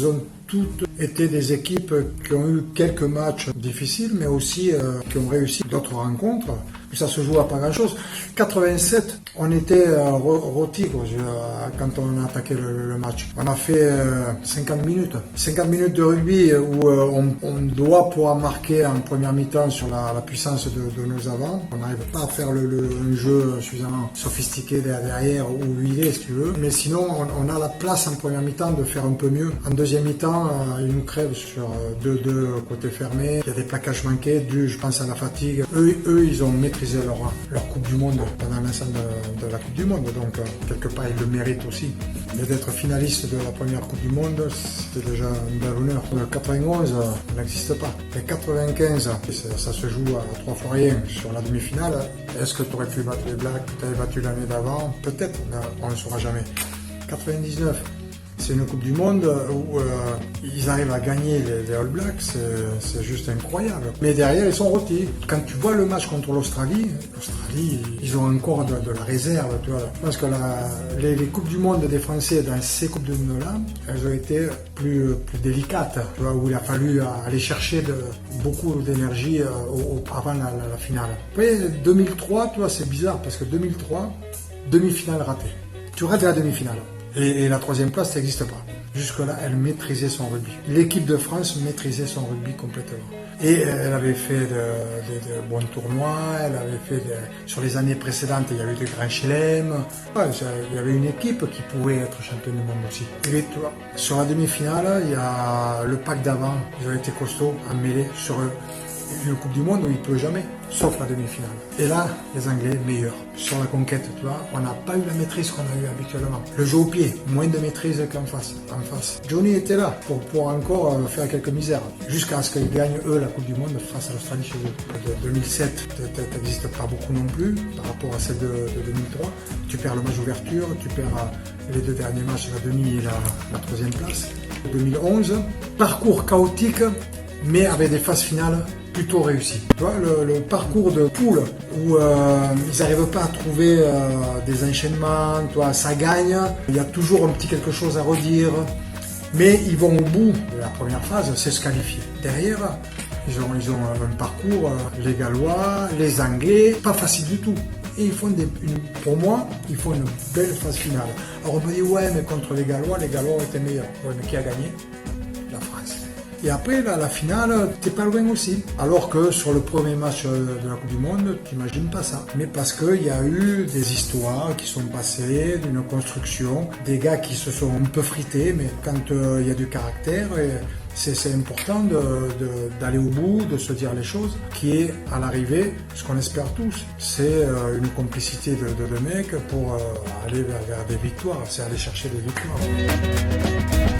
elles ont toutes été des équipes qui ont eu quelques matchs difficiles, mais aussi qui ont réussi d'autres rencontres. Ça se joue à pas grand-chose. 87, on était rôti quand on a attaqué le match. On a fait 50 minutes. 50 minutes de rugby où on doit pouvoir marquer en première mi-temps sur la puissance de nos avants. On n'arrive pas à faire un jeu suffisamment sophistiqué derrière ou huilé, si tu veux. Mais sinon, on a la place en première mi-temps de faire un peu mieux. En deuxième mi-temps, ils nous crèvent sur 2-2 côté fermé. Il y a des plaquages manqués dû, je pense, à la fatigue. Eux, ils ont maîtrisé leur Coupe du Monde pendant l'ensemble de la Coupe du Monde, donc quelque part ils le méritent aussi. Et d'être finaliste de la première Coupe du Monde, c'était déjà un bel honneur. Le 91 n'existe pas. Et 95, ça se joue à 3 fois rien sur la demi-finale. Est-ce que tu aurais pu battre les Blacks que tu avais battu l'année d'avant? Peut-être, mais on ne le saura jamais. 99. C'est une Coupe du Monde où ils arrivent à gagner les All Blacks, c'est juste incroyable. Mais derrière, ils sont rôtis. Quand tu vois le match contre l'Australie, ils ont encore de la réserve. Tu vois. Je pense que les Coupes du Monde des Français dans ces Coupes du Monde-là, elles ont été plus délicates, tu vois, où il a fallu aller chercher beaucoup d'énergie avant la finale. Après, 2003, tu vois, c'est bizarre parce que 2003, demi-finale ratée. Tu rates la demi-finale. Et la troisième place, ça n'existe pas. Jusque-là, elle maîtrisait son rugby. L'équipe de France maîtrisait son rugby complètement. Et elle avait fait de bons tournois, elle avait fait sur les années précédentes, il y avait des grands chelems. Ouais, il y avait une équipe qui pouvait être championne du monde aussi. Et tu vois, sur la demi-finale, il y a le pack d'avant, ils ont été costauds en mêlée sur une Coupe du Monde où il ne peut jamais, sauf la demi-finale. Et là, les Anglais, meilleurs. Sur la conquête, tu vois, on n'a pas eu la maîtrise qu'on a eu habituellement. Le jeu au pied, moins de maîtrise qu'en face. Johnny était là pour encore faire quelques misères, jusqu'à ce qu'ils gagnent, eux, la Coupe du Monde face à l'Australie chez eux. De 2007, n'existe pas beaucoup non plus, par rapport à celle de 2003. Tu perds le match d'ouverture, tu perds les 2 derniers matchs, la demi et la troisième place. 2011, parcours chaotique, mais avec des phases finales plutôt réussi. Tu vois, le parcours de poule où ils n'arrivent pas à trouver des enchaînements, tu vois, ça gagne, il y a toujours un petit quelque chose à redire, mais ils vont au bout de la première phase, c'est se qualifier. Derrière, ils ont un parcours, les Gallois, les Anglais, pas facile du tout. Et ils font pour moi, ils font une belle phase finale. Alors on me dit, ouais, mais contre les Gallois étaient meilleurs. Ouais, mais qui a gagné? La France. Et après, là, la finale, t'es pas loin aussi. Alors que sur le premier match de la Coupe du Monde, t'imagines pas ça. Mais parce qu'il y a eu des histoires qui sont passées, d'une construction, des gars qui se sont un peu frités, mais quand il y a du caractère, c'est important d'aller au bout, de se dire les choses, qui est à l'arrivée, ce qu'on espère tous, c'est une complicité de mecs pour aller vers des victoires, c'est aller chercher des victoires.